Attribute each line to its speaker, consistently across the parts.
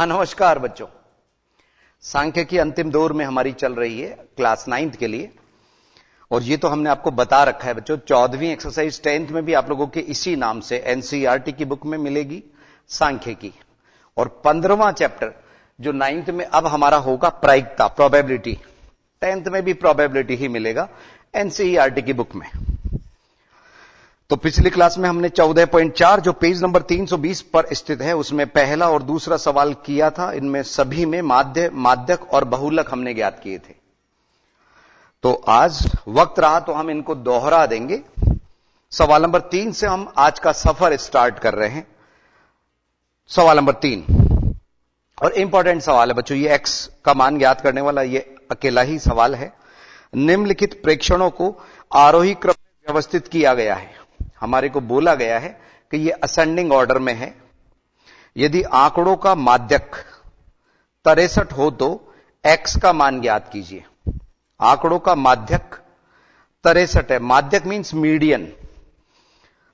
Speaker 1: हाँ नमस्कार बच्चों। सांख्य की अंतिम दौर में हमारी चल रही है क्लास 9th के लिए, और ये तो हमने आपको बता रखा है बच्चों। 14वीं एक्सरसाइज 10th में भी आप लोगों के इसी नाम से एनसीईआरटी की बुक में मिलेगी सांख्य की, और 15वां चैप्टर जो 9th में अब हमारा होगा प्रायिकता, प्रोबेबिलिटी। 10th में भी प्रोबेबिलिटी ही मिलेगा एनसीईआरटी की बुक में। तो पिछली क्लास में हमने 14.4 जो पेज नंबर 320 पर स्थित है उसमें पहला और दूसरा सवाल किया था। इनमें सभी में माध्य, माध्यक और बहुलक हमने ज्ञात किए थे। तो आज वक्त रहा तो हम इनको दोहरा देंगे। सवाल नंबर 3 से हम आज का सफर स्टार्ट कर रहे हैं। सवाल नंबर 3 और इंपॉर्टेंट सवाल है बच्चों, ये एक्स का मान ज्ञात करने वाला ये अकेला ही सवाल है। निम्नलिखित प्रेक्षणों को आरोही क्रम में व्यवस्थित किया गया है। हमारे को बोला गया है कि ये असेंडिंग ऑर्डर में है। यदि आंकड़ों का माध्यक 63 हो तो x का मान ज्ञात कीजिए। आंकड़ों का माध्यक 63 है। माध्यक मींस मीडियन,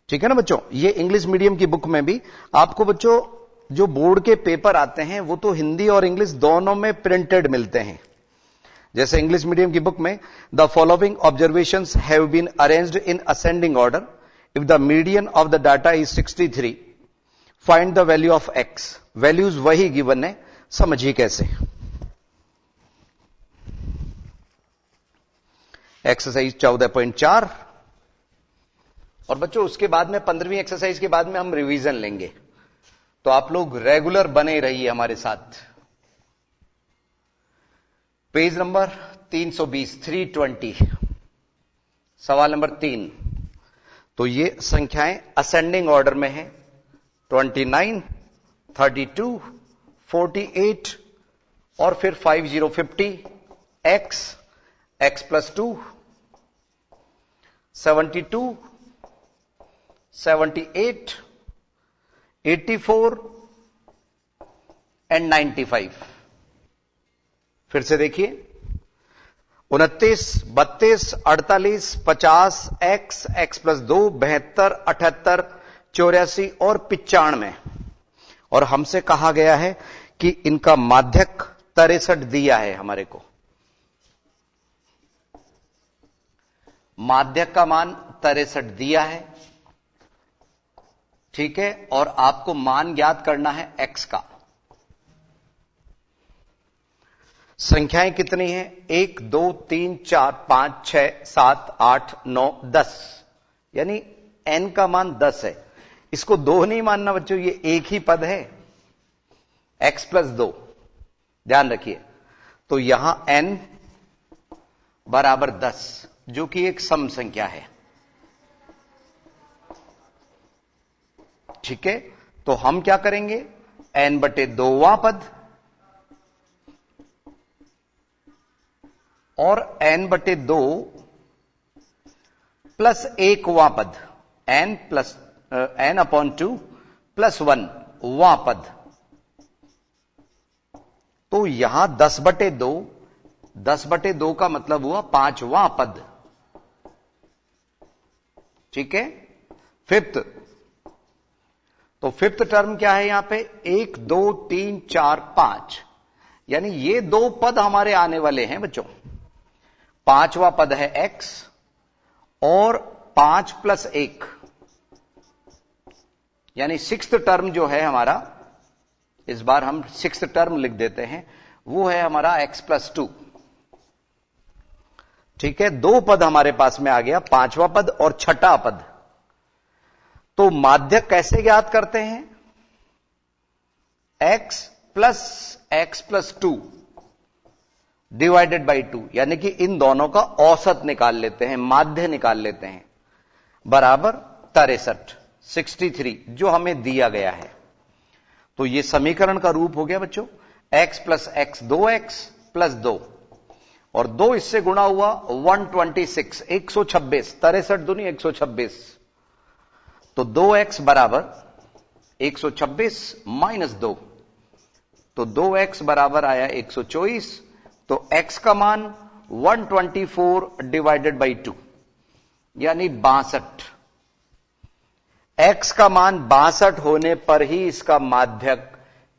Speaker 1: ठीक है ना बच्चों। ये इंग्लिश मीडियम की बुक में भी आपको बच्चों जो बोर्ड के पेपर आते हैं वो तो हिंदी और इंग्लिश दोनों में प्रिंटेड मिलते हैं। जैसे इंग्लिश मीडियम की बुक में the following observations have been arranged in ascending order if the median of the data is 63 find the value of x। Values वही गिवन है, समझिए कैसे। एक्सरसाइज 14.4 और बच्चों उसके बाद में 15वीं एक्सरसाइज के बाद में हम रिवीजन लेंगे, तो आप लोग रेगुलर बने रहिए हमारे साथ। पेज नंबर 320 320 सवाल नंबर 3। तो ये संख्याएं असेंडिंग ऑर्डर में है। 29, 32, 48 और फिर 50, 50, x, x+2, 72, 78, 84 एंड 95। फिर से देखिए 29, 32, 48, 50, x, x+2, 72, 78, 84 और 95। और हमसे कहा गया है कि इनका माध्यक 63 दिया है हमारे को। माध्यक का मान 63 दिया है, ठीक है। और आपको मान ज्ञात करना है x का। संख्याएं कितनी हैं? 1, 2, 3, 4, 5, 6, 7, 8, 9, 10, यानी n का मान 10 है। इसको 2 नहीं मानना बच्चों, ये एक ही पद है, x+2, ध्यान रखिए। तो यहां n बराबर 10 जो कि एक सम संख्या है, ठीक है। तो हम क्या करेंगे, n/2वां पद और n/2 प्लस 1वां पद, n/2 प्लस 1 वां पद। तो यहां 10/2, 10/2 का मतलब हुआ 5वां पद, ठीक है। फिफ्थ, तो फिफ्थ टर्म क्या है यहां पे? 1, 2, 3, 4, 5, यानी ये 2 पद हमारे आने वाले हैं बच्चों। 5वां पद है x और 5 + 1, यानी 6th टर्म जो है हमारा, इस बार हम 6th टर्म लिख देते हैं, वो है हमारा x+2, ठीक है। 2 पद हमारे पास में आ गया, 5वां पद और 6ठा पद। तो माध्यक कैसे ज्ञात करते हैं? x + x+2 डिवाइडेड बाई 2, यानी कि इन दोनों का औसत निकाल लेते हैं, माध्य निकाल लेते हैं, बराबर 63, 63 जो हमें दिया गया है। तो यह समीकरण का रूप हो गया बच्चों, x + x 2x + 2 और 2 इससे गुणा हुआ 126, 126, 63 दूनी 126। तो 2x बराबर 126 - 2, तो 2x बराबर आया 124। तो x का मान 124 डिवाइडेड बाई 2 यानी 62। x का मान 62 होने पर ही इसका माध्यक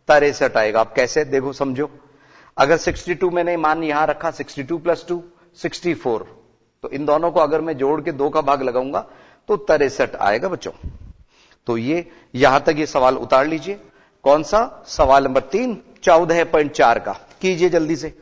Speaker 1: 63 आएगा। आप कैसे देखो समझो, अगर 62 मैंने मान यहां रखा, 62 + 2 64, तो इन दोनों को अगर मैं जोड़ के 2 का भाग लगाऊंगा तो 63 आएगा बच्चों। तो ये यहां तक ये सवाल उतार लीजिए। कौन सा? सवाल नंबर 3 14.4 का कीजिए जल्दी से।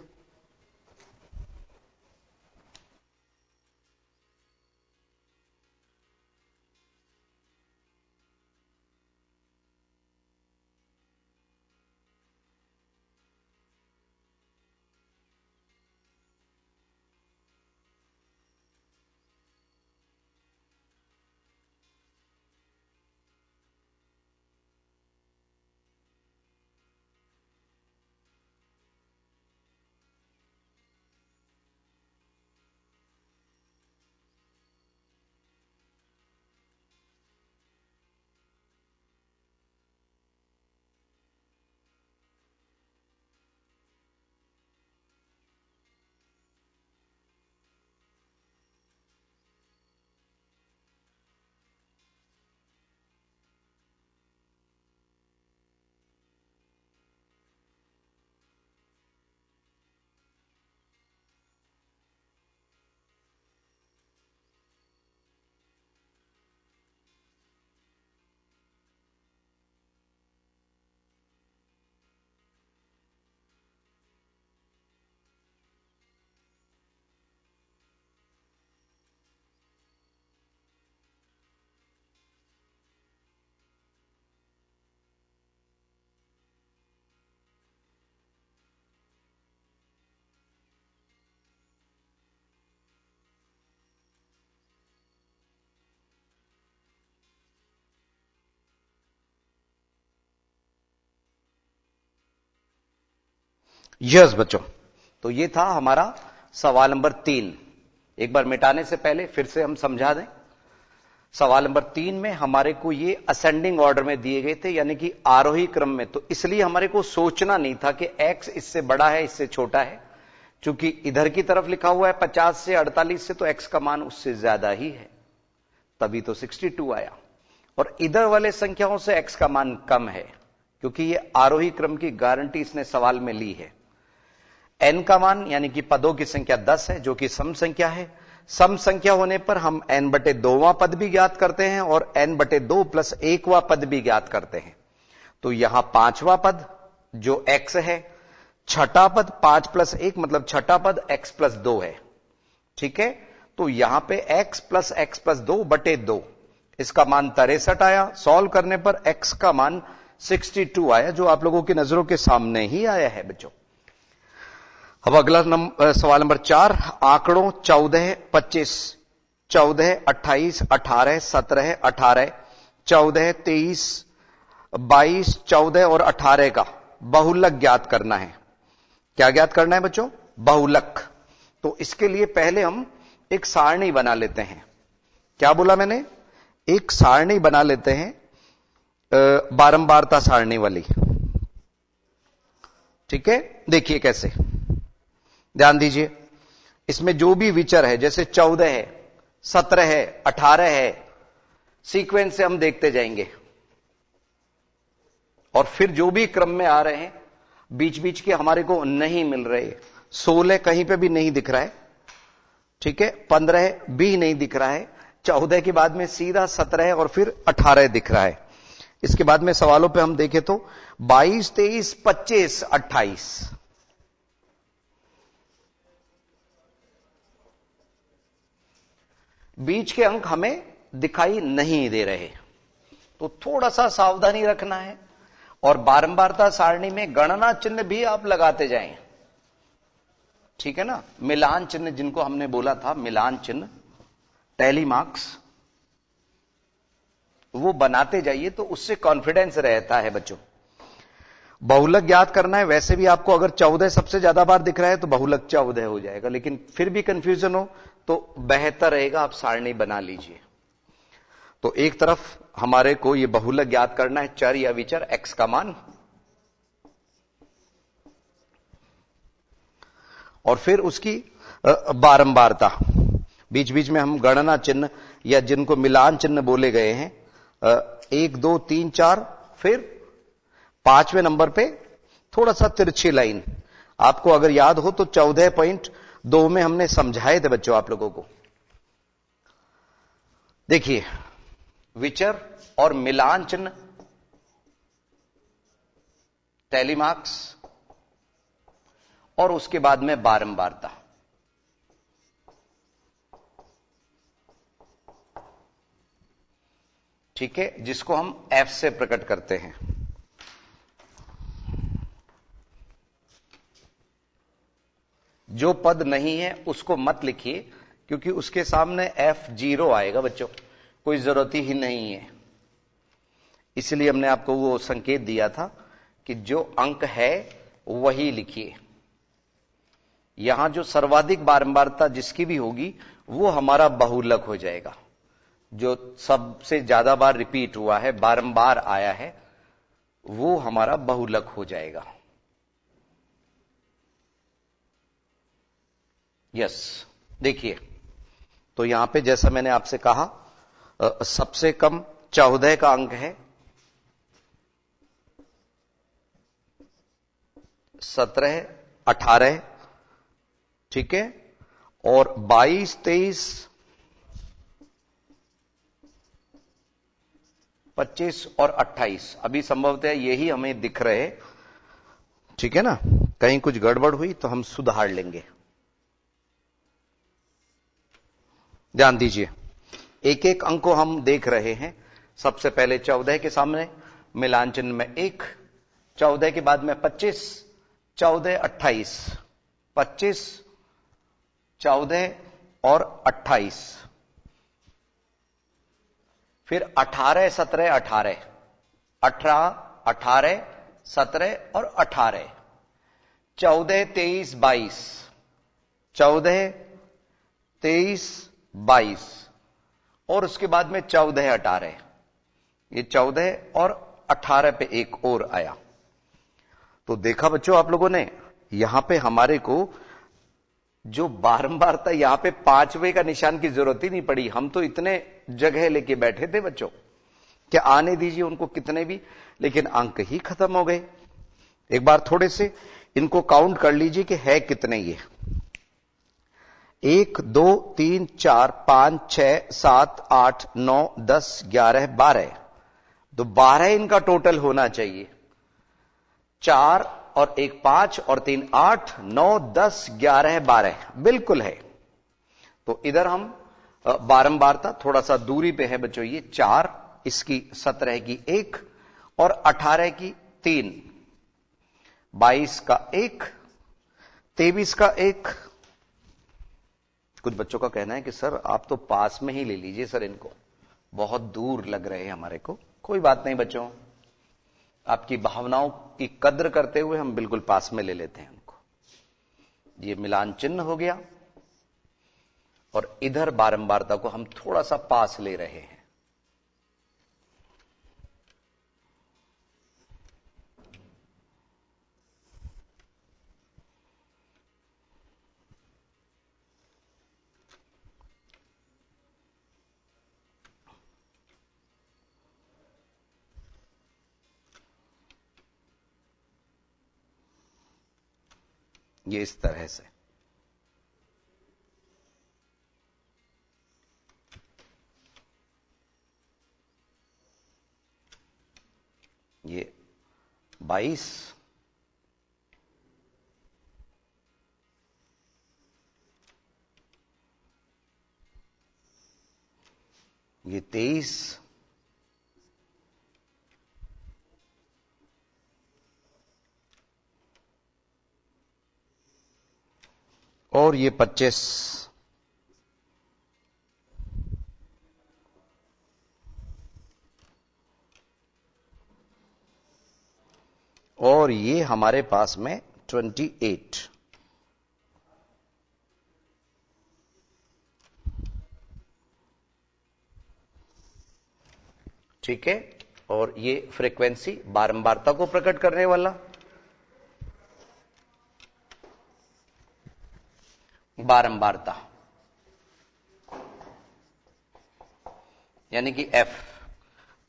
Speaker 1: यस बच्चों, तो ये था हमारा सवाल नंबर 3। एक बार मिटाने से पहले फिर से हम समझा दें। सवाल नंबर 3 में हमारे को ये असेंडिंग ऑर्डर में दिए गए थे, यानी कि आरोही क्रम में। तो इसलिए हमारे को सोचना नहीं था कि x इससे बड़ा है इससे छोटा है, क्योंकि इधर की तरफ लिखा हुआ है 50 से 48 से, तो x का मान उससे ज्यादा ही है, तभी तो 62 आया। और इधर वाले संख्याओं से x का मान कम है, क्योंकि ये आरोही क्रम की गारंटी इसने सवाल में ली है। n का मान यानी कि पदों की संख्या 10 है, जो कि सम संख्या है। सम संख्या होने पर हम n/2वां पद भी ज्ञात करते हैं और n/2 + 1वां पद भी ज्ञात करते हैं। तो यहां 5वां पद जो x है, छठा पद 5 + 1 मतलब छठा पद x + 2 है। ठीक है, तो यहां पे x + 2/2, इसका मान 63 आया। सॉल्व करने पर x का मान 62 आया, जो आप लोगों की नजरों के सामने ही आया है बच्चों। अब अगला सवाल नंबर 4, आंकड़ों 14, 25, 14, 28, 18, 17, 18, 14, 23, 22, 14 और 18 का बहुलक ज्ञात करना है। क्या ज्ञात करना है बच्चों? बहुलक। तो इसके लिए पहले हम एक सारणी बना लेते हैं। क्या बोला मैंने? एक सारणी बना लेते हैं, बारंबारता सारणी वाली। ठीक है, देखिए कैसे, ध्यान दीजिए। इसमें जो भी विचर है, जैसे 14 है, 17 है, 18 है, सीक्वेंस से हम देखते जाएंगे। और फिर जो भी क्रम में आ रहे हैं, बीच बीच के हमारे को नहीं मिल रहे। 16 कहीं पे भी नहीं दिख रहा है, ठीक है, 15 भी नहीं दिख रहा है, 14 के बाद में सीधा 17 और फिर 18 दिख रहा है। इसके बाद में सवालों पे हम देखें तो 22, 23, 25, 28, बीच के अंक हमें दिखाई नहीं दे रहे, तो थोड़ा सा सावधानी रखना है। और बारंबारता सारणी में गणना चिन्ह भी आप लगाते जाएं, ठीक है ना। मिलान चिन्ह जिनको हमने बोला था, मिलान चिन्ह, टैली मार्क्स, वो बनाते जाइए, तो उससे कॉन्फिडेंस रहता है बच्चों। बहुलक ज्ञात करना है, वैसे भी आपको अगर 14 सबसे ज्यादा बार दिख रहा है तो बहुलक 14 हो जाएगा, लेकिन फिर भी कंफ्यूजन हो तो बेहतर रहेगा आप सारणी बना लीजिए। तो एक तरफ हमारे को यह बहुलक ज्ञात करना है, चर या विचर x का मान, और फिर उसकी बारंबारता। बीच बीच में हम गणना चिन्ह या जिनको मिलान चिन्ह बोले गए हैं, 1, 2, 3, 4, फिर 5वें नंबर पे थोड़ा सा तिरछी लाइन, आपको अगर याद हो तो 14.2 में हमने समझाए थे बच्चों आप लोगों को। देखिए, विचर और मिलान चिन्ह, टैली मार्क्स, और उसके बाद में बारंबारता। ठीक है, जिसको हम एफ से प्रकट करते हैं। जो पद नहीं है उसको मत लिखिए, क्योंकि उसके सामने F0 आएगा बच्चों, कोई जरूरत ही नहीं है। इसलिए हमने आपको वो संकेत दिया था कि जो अंक है वही लिखिए। यहां जो सर्वाधिक बारंबारता जिसकी भी होगी वो हमारा बहुलक हो जाएगा। जो सबसे ज्यादा बार रिपीट हुआ है, बारंबार आया है, वो हमारा बहुलक हो जाएगा। यस, देखिए, तो यहां पे जैसा मैंने आपसे कहा, सबसे कम 14 का अंक है, 17, 18, ठीक है, और 22, 23, 25 और 28 अभी संभवतः यही हमें दिख रहे। ठीक है ना, कहीं कुछ गड़बड़ हुई तो हम सुधार लेंगे। ध्यान दीजिए, एक एक अंक को हम देख रहे हैं। सबसे पहले 14 के सामने मिलान चिन्ह में 1, 14 के बाद में 25, 14, 28, 25, 14 और 28, फिर 18, 17, 18, 18, 18, 17 और 18, 14, 23, 22, 14, 23, 22, और उसके बाद में 14, 18, ये 14 और 18 पे एक और आया। तो देखा बच्चों आप लोगों ने, यहां पे हमारे को जो बारंबारता, यहां पे 5वें का निशान की जरूरत ही नहीं पड़ी। हम तो इतने जगह लेके बैठे थे बच्चों, क्या आने दीजिए उनको कितने भी, लेकिन अंक ही खत्म हो गए। एक बार थोड़े से इनको काउंट कर लीजिए कि है कितने ये। 1, 2, 3, 4, 5, 6, 7, 8, 9, 10, 11, 12, तो 12 इनका टोटल होना चाहिए। 4 और 1 5 और 3 8, 9, 10, 11, 12 बिल्कुल है। तो इधर हम बारंबारता थोड़ा सा दूरी पे है बच्चों, ये 4, इसकी 17 की 1 और 18 की 3, 22 का 1, 23 का 1। कुछ बच्चों का कहना है कि सर आप तो पास में ही ले लीजिए सर, इनको बहुत दूर लग रहे हैं हमारे को। कोई बात नहीं बच्चों, आपकी भावनाओं की कद्र करते हुए हम बिल्कुल पास में ले लेते हैं उनको। ये मिलान चिन्ह हो गया, और इधर बारंबारता को हम थोड़ा सा पास ले रहे हैं। ये इस तरह से। ये 22, ये 23, और ये 25। और ये हमारे पास में 28। ठीक है, और ये फ्रीक्वेंसी बारंबारता को प्रकट करने वाला, बारंबारता यानी कि F।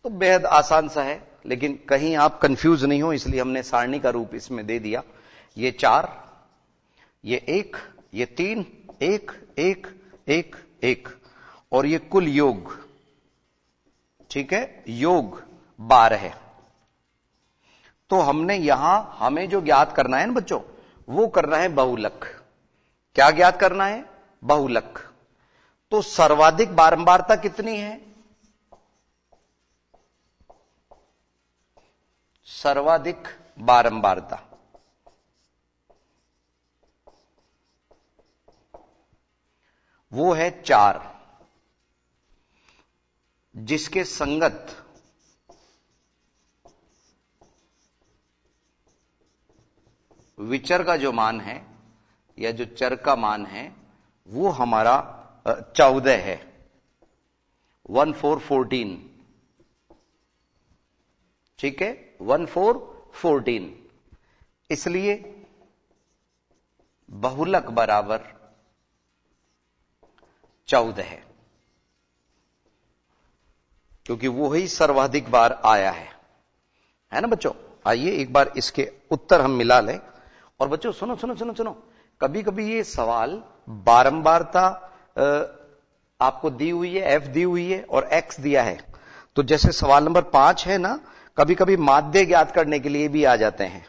Speaker 1: तो बेहद आसान सा है, लेकिन कहीं आप कंफ्यूज नहीं हो इसलिए हमने सारणी का रूप इसमें दे दिया। ये 4, ये 1, ये 3, 1 1 1 1 और ये कुल योग, ठीक है, योग 12 है। तो हमने यहां हमें जो ज्ञात करना है ना बच्चों, वो करना है बहुलक। क्या ज्ञात करना है? बहुलक। तो सर्वाधिक बारंबारता कितनी है? सर्वाधिक बारंबारता वो है 4, जिसके संगत विचर का जो मान है या जो चर का मान है वो हमारा 14 है, 1 4 14, ठीक है, 1 4 14। इसलिए बहुलक बराबर 14 है, क्योंकि वो ही सर्वाधिक बार आया है ना बच्चों। आइए एक बार इसके उत्तर हम मिला लें। और बच्चों सुनो सुनो सुनो सुनो, कभी कभी ये सवाल बारंबारता आपको दी हुई है, एफ दी हुई है और एक्स दिया है, तो जैसे सवाल नंबर 5 है ना, कभी कभी माध्य ज्ञात करने के लिए भी आ जाते हैं।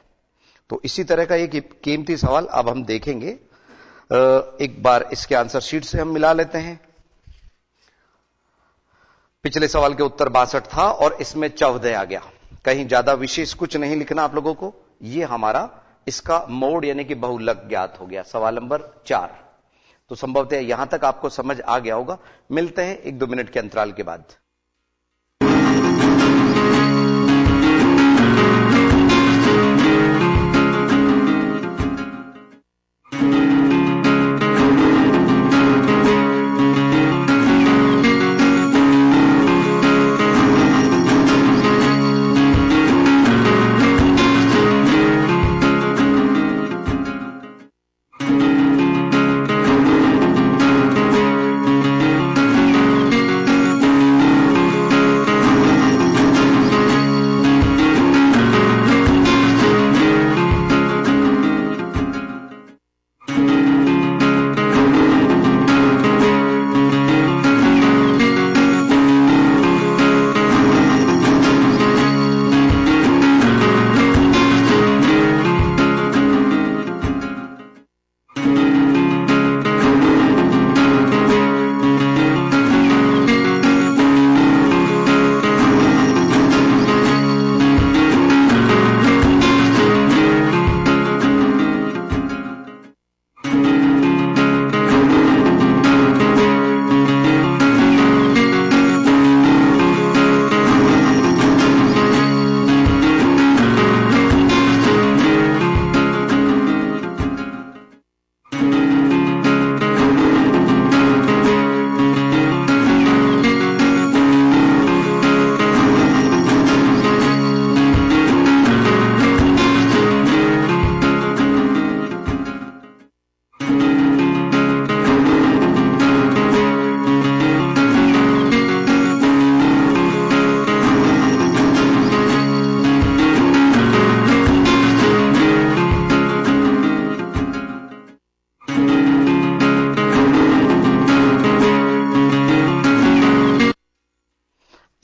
Speaker 1: तो इसी तरह का एक कीमती सवाल अब हम देखेंगे। एक बार इसके आंसर शीट से हम मिला लेते हैं। पिछले सवाल के उत्तर 62 था और इसमें 14 आ गया। कहीं ज्यादा विशेष कुछ नहीं लिखना आप लोगों को। ये हमारा इसका मोड यानी कि बहुलक ज्ञात हो गया, सवाल नंबर 4। तो संभवतः यहां तक आपको समझ आ गया होगा। मिलते हैं 1-2 मिनट के अंतराल के बाद।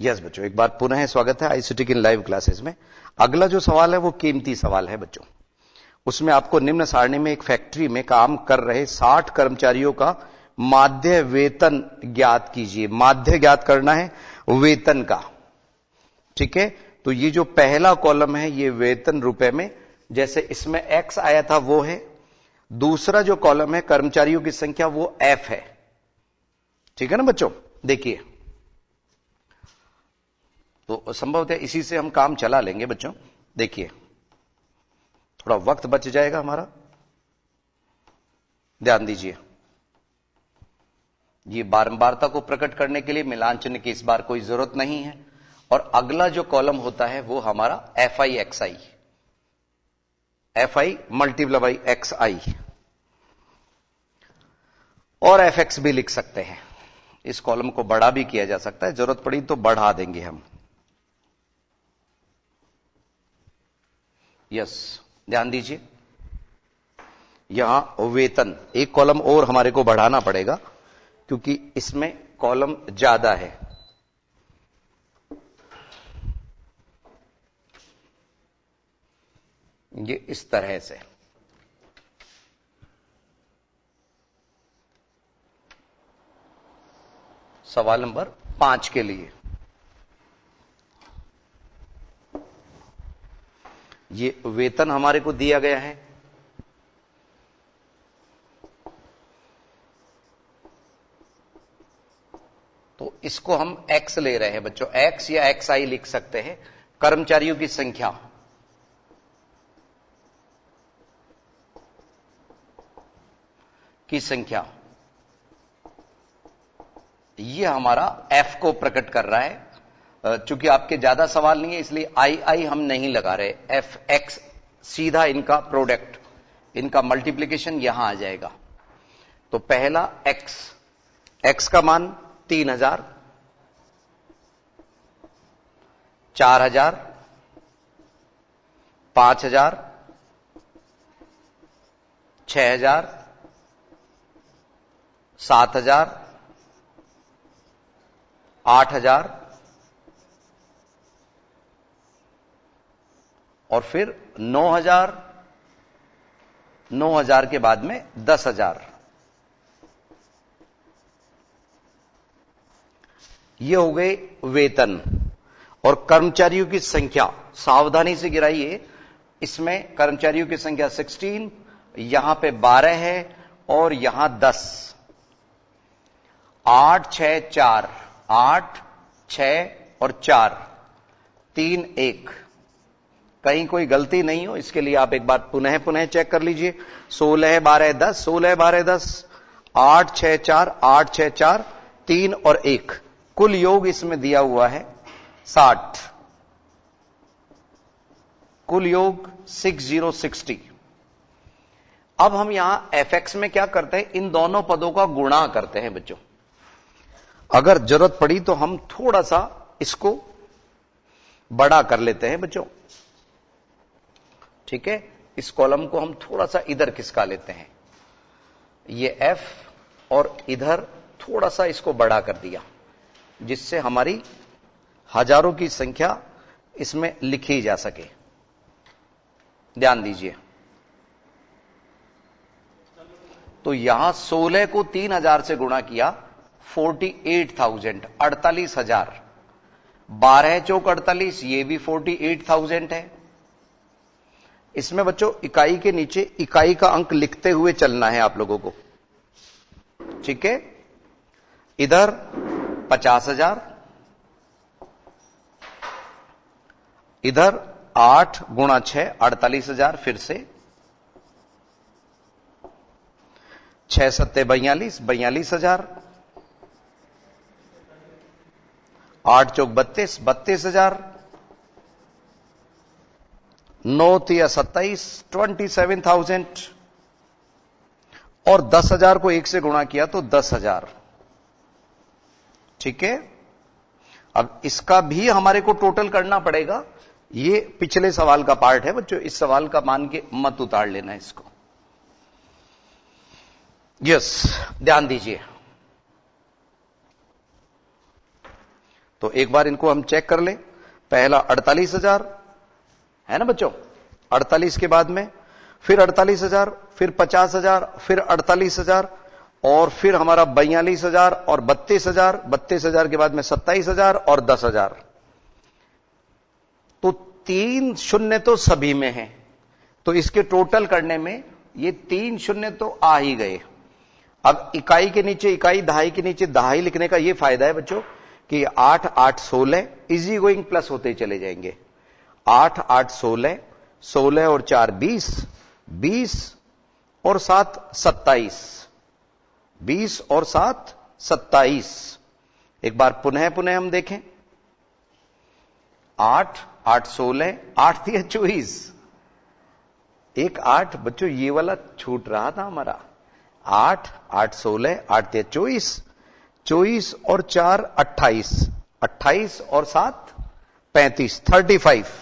Speaker 1: यस बच्चों, एक बार पुनः स्वागत है आईसीटी की लाइव क्लासेस में। अगला जो सवाल है वो कीमती सवाल है बच्चों। उसमें आपको निम्न सारणी में एक फैक्ट्री में काम कर रहे 60 कर्मचारियों का माध्य वेतन ज्ञात कीजिए। माध्य ज्ञात करना है वेतन का, ठीक है। तो ये जो पहला कॉलम है ये वेतन रुपए में, जैसे इसमें एक्स आया था वो है। दूसरा जो कॉलम है कर्मचारियों की संख्या वो एफ है, ठीक है ना बच्चों। देखिए तो संभवतः इसी से हम काम चला लेंगे बच्चों। देखिए थोड़ा वक्त बच जाएगा हमारा, ध्यान दीजिए। ये बारंबारता को प्रकट करने के लिए मिलान चिन्ह की इस बार कोई जरूरत नहीं है। और अगला जो कॉलम होता है वो हमारा F I X I, F I multiply by X I, और एफ एक्स भी लिख सकते हैं। इस कॉलम को बड़ा भी किया जा सकता है, जरूरत पड़ी तो बढ़ा देंगे हम। यस, ध्यान दीजिए, यहां वेतन एक कॉलम और हमारे को बढ़ाना पड़ेगा क्योंकि इसमें कॉलम ज्यादा है। ये इस तरह से, सवाल नंबर 5 के लिए ये वेतन हमारे को दिया गया है। तो इसको हम x ले रहे हैं बच्चों, x या xi लिख सकते हैं। कर्मचारियों की संख्या ये हमारा f को प्रकट कर रहा है। चूंकि आपके ज्यादा सवाल नहीं है इसलिए आई हम नहीं लगा रहे। एफ एक्स सीधा इनका प्रोडक्ट, इनका मल्टीप्लिकेशन यहां आ जाएगा। तो पहला x का मान 3000, 4000, 5000, 6000, 7000, 8000 और फिर 9000 के बाद में 10000। ये हो गए वेतन। और कर्मचारियों की संख्या सावधानी से गिराइए, इसमें कर्मचारियों की संख्या 16, यहां पे 12 है और यहां 10। 8 6 4, 8 6 और 4, 3 1। कहीं कोई गलती नहीं हो इसके लिए आप एक बार पुनः चेक कर लीजिए। 16 12 10, 16 12 10, 8 6 4, 8 6 4, 3 और 1। कुल योग इसमें दिया हुआ है 60। कुल योग 6060। अब हम यहां fx में क्या करते हैं, इन दोनों पदों का गुणा करते हैं बच्चों। अगर जरूरत पड़ी तो हम थोड़ा सा इसको बड़ा कर लेते हैं बच्चों, ठीक है। इस कॉलम को हम थोड़ा सा इधर खिसका लेते हैं, ये f, और इधर थोड़ा सा इसको बड़ा कर दिया, जिससे हमारी हजारों की संख्या इसमें लिखी जा सके। ध्यान दीजिए, तो यहां 16 को 3000 से गुणा किया, 48,000, 48,000। 12 चौक 48, ये भी 48,000 है। इसमें बच्चों इकाई के नीचे इकाई का अंक लिखते हुए चलना है आप लोगों को, ठीक है। इधर 50,000, इधर 8 गुणा 6, 48,000। फिर से 6 7 42, 42,000। 8 चौक 32, 32,000। 9 3 27, 27,000। और 10,000 को 1 से गुणा किया तो 10,000, ठीक है। अब इसका भी हमारे को टोटल करना पड़ेगा। ये पिछले सवाल का पार्ट है बच्चों, इस सवाल का मान के मत उतार लेना इसको। यस, ध्यान दीजिए। तो एक बार इनको हम चेक कर लें। पहला 48,000 है ना बच्चों, 48 के बाद में फिर 48,000, फिर 50,000, फिर 48,000 और फिर हमारा 42,000 और 32,000। 32,000 के बाद में 27,000 और 10,000। तो 3 शून्य तो सभी में है, तो इसके टोटल करने में ये 3 शून्य तो आ ही गए। अब इकाई के नीचे इकाई, दहाई के नीचे दहाई लिखने का यह फायदा है बच्चों कि 8 8 16 इजी गोइंग प्लस होते चले जाएंगे। 8 8 16, 16 और 4 20, 20 और 7 27, 20 और 7 27। एक बार पुनः हम देखें। 8 8 16, 8 3 24। एक 8 बच्चों ये वाला छूट रहा था हमारा। 8 8 16, 8 3 24, 24 और 4 28, 28 और 7 35, 35।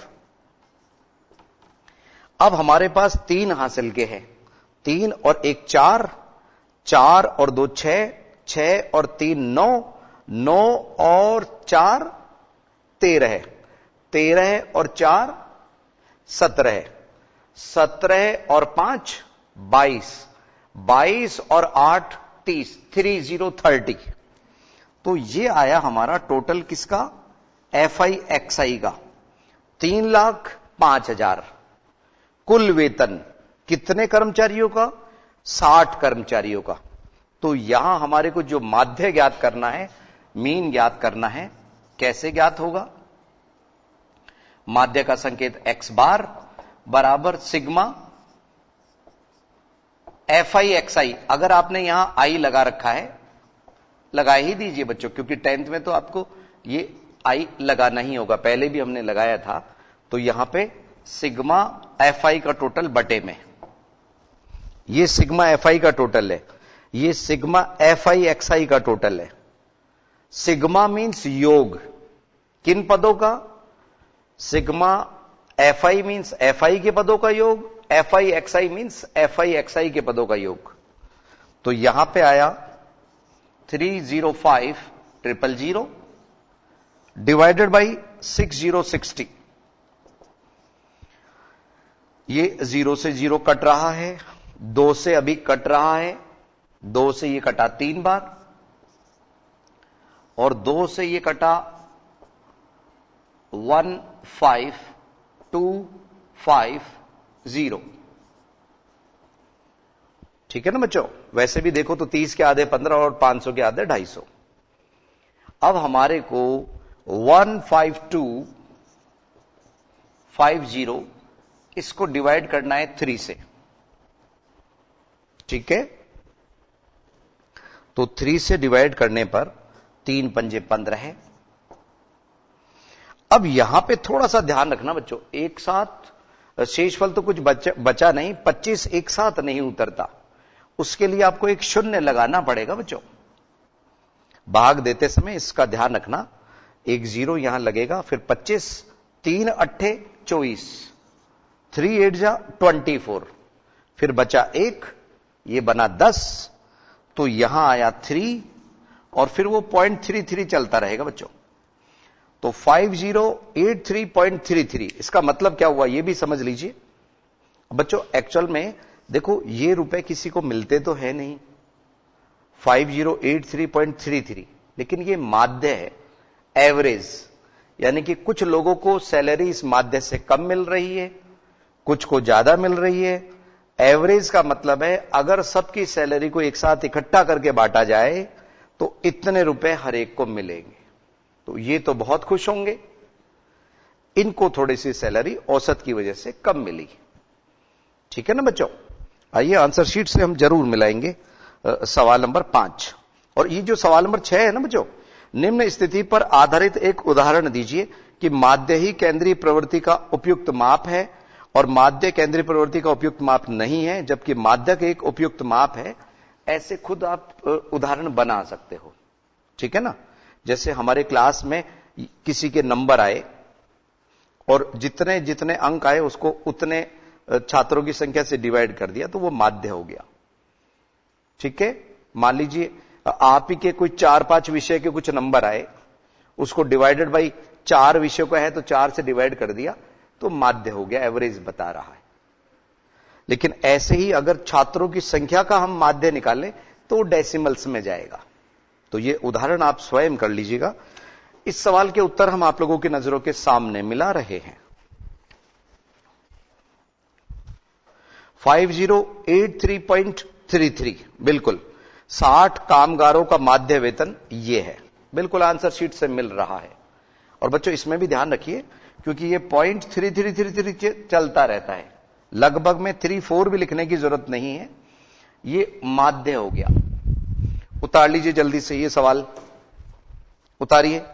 Speaker 1: अब हमारे पास 3 हासिल के हैं, 3 और 1 4, 4 और 2 6, 6 और 3 9, 9 और 4 13, 13 और 4 17, 17 और 5 22, 22 और 8 30, 30 तो ये आया हमारा टोटल किसका, FIXI का 3,05,000। कुल वेतन कितने कर्मचारियों का, 60 कर्मचारियों का। तो यहां हमारे को जो माध्य ज्ञात करना है, मीन ज्ञात करना है, कैसे ज्ञात होगा, माध्य का संकेत x बार बराबर सिग्मा FIXI। अगर आपने यहां आई लगा रखा है, लगा ही दीजिए बच्चों, क्योंकि 10th में तो आपको ये आई लगाना ही होगा, पहले भी हमने लगाया था। तो यहां पे सिग्मा FI का टोटल बटे में, ये सिग्मा FI का टोटल है, ये सिग्मा FIXI का टोटल है। सिग्मा मींस योग किन पदों का, सिग्मा FI मींस FI के पदों का योग, FIXI मींस FIXI के पदों का योग। तो यहां पे आया 305,000 डिवाइडेड बाई 6060। ये 0 से 0 कट रहा है, 2 से अभी कट रहा है, 2 से ये कटा 3 बार, और 2 से ये कटा 15250। ठीक है ना बच्चों, वैसे भी देखो तो 30 के आधे 15 और 500 के आधे 250। अब हमारे को 15250 इसको डिवाइड करना है 3 से। ठीक है, तो 3 से डिवाइड करने पर 3 पंजे 15 है। अब यहां पे थोड़ा सा ध्यान रखना बच्चों, एक साथ शेषफल तो कुछ बचा नहीं, 25 एक साथ नहीं उतरता, उसके लिए आपको एक शून्य लगाना पड़ेगा बच्चों। भाग देते समय इसका ध्यान रखना, एक 0 यहां लगेगा, फिर 25, 3 अट्ठे 24, 3 8 जा 24, फिर बचा 1, ये बना 10, तो यहां आया 3, और फिर वो 0.33 चलता रहेगा बच्चों। तो 5083.33, इसका मतलब क्या हुआ ये भी समझ लीजिए बच्चों। एक्चुअल में देखो ये रुपए किसी को मिलते तो है नहीं 5083.33, लेकिन ये माध्य है, एवरेज, यानी कि कुछ लोगों को सैलरी इस माध्य से कम मिल रही है, कुछ को ज्यादा मिल रही है। एवरेज का मतलब है अगर सबकी सैलरी को एक साथ इकट्ठा करके बांटा जाए तो इतने रुपए हर एक को मिलेंगे, तो ये तो बहुत खुश होंगे। इनको थोड़ी सी सैलरी औसत की वजह से कम मिली। ठीक है ना बच्चों, आइए आंसर शीट से हम जरूर मिलाएंगे सवाल नंबर 5। और ये जो सवाल नंबर 6 है ना बच्चों, निम्न स्थिति पर आधारित एक उदाहरण दीजिए कि माध्य ही केंद्रीय प्रवृत्ति का उपयुक्त माप है और माध्य केंद्रीय प्रवृत्ति का उपयुक्त माप नहीं है, जबकि माध्यक एक उपयुक्त माप है। ऐसे खुद आप उदाहरण बना सकते हो। ठीक है ना, जैसे हमारे क्लास में किसी के नंबर आए और जितने जितने अंक आए उसको उतने छात्रों की संख्या से डिवाइड कर दिया, तो वो माध्य हो गया। ठीक है, मान लीजिए आप ही के कोई 4-5 विषय के कुछ नंबर आए, उसको डिवाइडेड बाई 4 विषयों का है तो 4 से डिवाइड कर दिया, तो माध्य हो गया, एवरेज बता रहा है। लेकिन ऐसे ही अगर छात्रों की संख्या का हम माध्य निकालें तो डेसिमल्स में जाएगा। तो ये उदाहरण आप स्वयं कर लीजिएगा। इस सवाल के उत्तर हम आप लोगों की नजरों के सामने मिला रहे हैं। 5083.33, बिल्कुल 60 कामगारों का माध्य वेतन ये है, बिल्कुल आंसर शीट से मिल रहा है। और बच्चों इसमें भी ध्यान रखिए, क्योंकि ये 0.3333 चलता रहता है, लगभग में 34 भी लिखने की जरूरत नहीं है, ये माध्य हो गया। उतार लीजिए जल्दी से ये सवाल, उतारिए।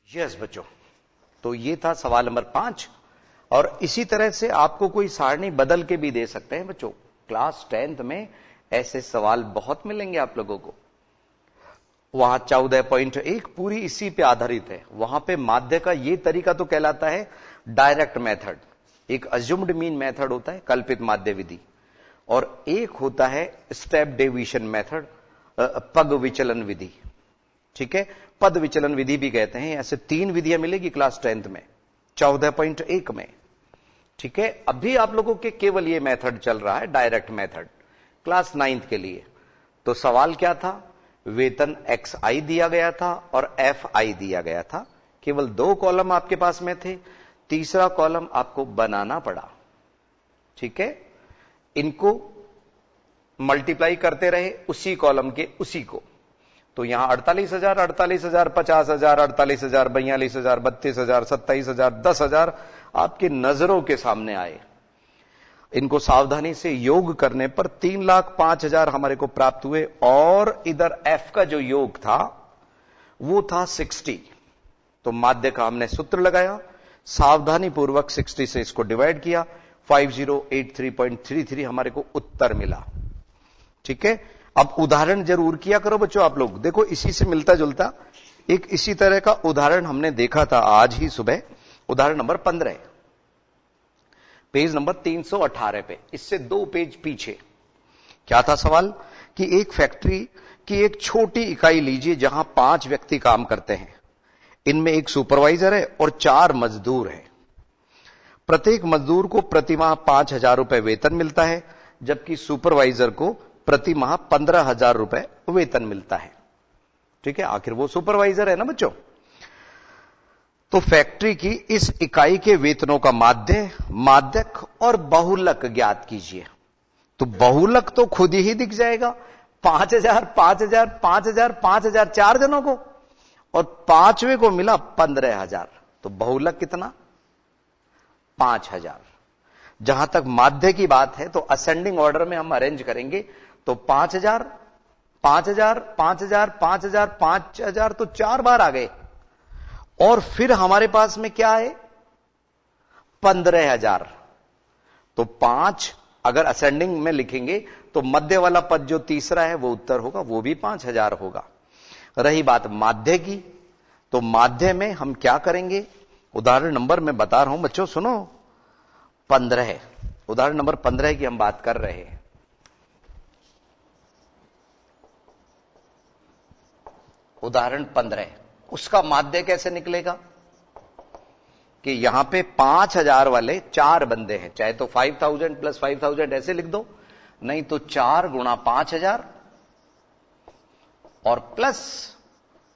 Speaker 1: यस बच्चों, तो ये था सवाल नंबर 5। और इसी तरह से आपको कोई सारणी बदल के भी दे सकते हैं बच्चों। क्लास 10th में ऐसे सवाल बहुत मिलेंगे आप लोगों को। वहां 14.1 पूरी इसी पे आधारित है। वहां पे माध्य का ये तरीका तो कहलाता है डायरेक्ट मेथड। एक अज्यूम्ड मीन मेथड होता है, कल्पित माध्य विधि, और एक होता है स्टेप डेविएशन मेथड, पग विचलन विधि। ठीक है, पद विचलन विधि भी कहते हैं। ऐसे 3 विधियां मिलेगी क्लास 10th में 14.1 में। ठीक है, अभी आप लोगों के केवल ये मेथड चल रहा है, डायरेक्ट मेथड, क्लास 9th के लिए। तो सवाल क्या था? वेतन XI दिया गया था और FI दिया गया था। केवल 2 कॉलम आपके पास में थे, तीसरा कॉलम आपको बनाना पड़ा। ठीक है, इनको मल्टीप्लाई करते रहे उसी कॉलम के उसी को। तो यहां 48,000, 48,000, 50,000, 48,000, 42,000, 32,000, 27,000, 10,000 आपकी नजरों के सामने आए। इनको सावधानी से योग करने पर 3,05,000 हमारे को प्राप्त हुए। और इधर F का जो योग था वो था 60। तो माध्य का हमने सूत्र लगाया, सावधानी पूर्वक 60 से इसको डिवाइड किया, 5083.33 हमारे को उत्तर मिला। ठीक है, अब उदाहरण जरूर किया करो बच्चों आप लोग। देखो इसी से मिलता जुलता एक इसी तरह का उदाहरण हमने देखा था आज ही सुबह। उदाहरण नंबर 15, पेज नंबर 318 पे, इससे 2 पेज पीछे। क्या था सवाल? कि एक फैक्ट्री की एक छोटी इकाई लीजिए जहां 5 व्यक्ति काम करते हैं। इनमें एक सुपरवाइजर है और 4 मजदूर हैं। प्रत्येक मजदूर को प्रति माह 5,000 रुपए वेतन मिलता है, जबकि सुपरवाइजर को प्रति माह 15,000 रुपए वेतन मिलता है। ठीक है, आखिर वो सुपरवाइजर है ना बच्चों। तो फैक्ट्री की इस इकाई के वेतनों का माध्य, माध्यक और बहुलक ज्ञात कीजिए। तो बहुलक तो खुद ही दिख जाएगा, 5,000, 5,000, 5,000, 5,000 4 जनों को, और 5वें को मिला 15,000। तो बहुलक कितना? 5,000। जहां तक माध्य की बात है तो असेंडिंग ऑर्डर में हम अरेंज करेंगे। तो 5,000, 5,000, 5,000, 5,000, 5,000 तो 4 बार आ गए। और फिर हमारे पास में क्या है? 15,000। तो 5 अगर असेंडिंग में लिखेंगे तो मध्य वाला पद जो तीसरा है वो उत्तर होगा, वो भी 5,000 होगा। रही बात माध्य की, तो माध्य में हम क्या करेंगे? उदाहरण नंबर मैं बता रहा हूं बच्चों, सुनो। 15, उदाहरण नंबर 15 की हम बात कर रहे हैं। उदाहरण 15, उसका माध्य कैसे निकलेगा? कि यहां पे 5,000 वाले 4 बंदे हैं, चाहे तो 5,000 प्लस 5,000 ऐसे लिख दो, नहीं तो 4 गुणा 5,000 और प्लस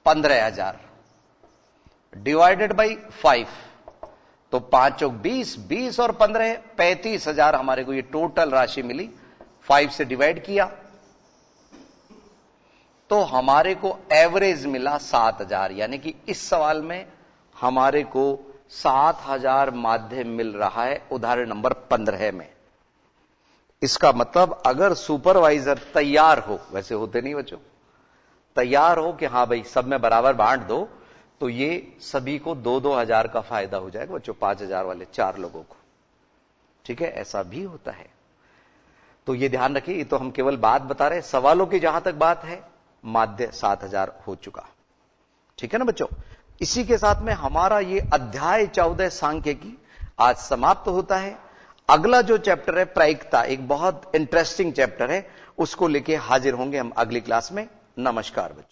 Speaker 1: 15,000 डिवाइडेड बाई 5। तो 5 चौक 20, 20 और 15 35,000 हमारे को ये टोटल राशि मिली। 5 से डिवाइड किया तो हमारे को एवरेज मिला 7,000। यानी कि इस सवाल में हमारे को 7,000 माध्य मिल रहा है उदाहरण नंबर 15 में। इसका मतलब अगर सुपरवाइजर तैयार हो, वैसे होते नहीं बच्चों, तैयार हो कि हां भाई सब में बराबर बांट दो, तो ये सभी को 2-2 हजार का फायदा हो जाएगा बच्चों, 5,000 वाले 4 लोगों को। ठीक है, ऐसा भी होता है। तो ये ध्यान रखिए, ये तो हम केवल बात बता रहे हैं। सवालों की जहां तक बात है, माध्य 7,000 हो चुका। ठीक है ना बच्चों। इसी के साथ में हमारा ये अध्याय 14 सांख्यिकी आज समाप्त होता है। अगला जो चैप्टर है प्रायिकता, एक बहुत इंटरेस्टिंग चैप्टर है, उसको लेके हाजिर होंगे हम अगली क्लास में। नमस्कार बच्चों।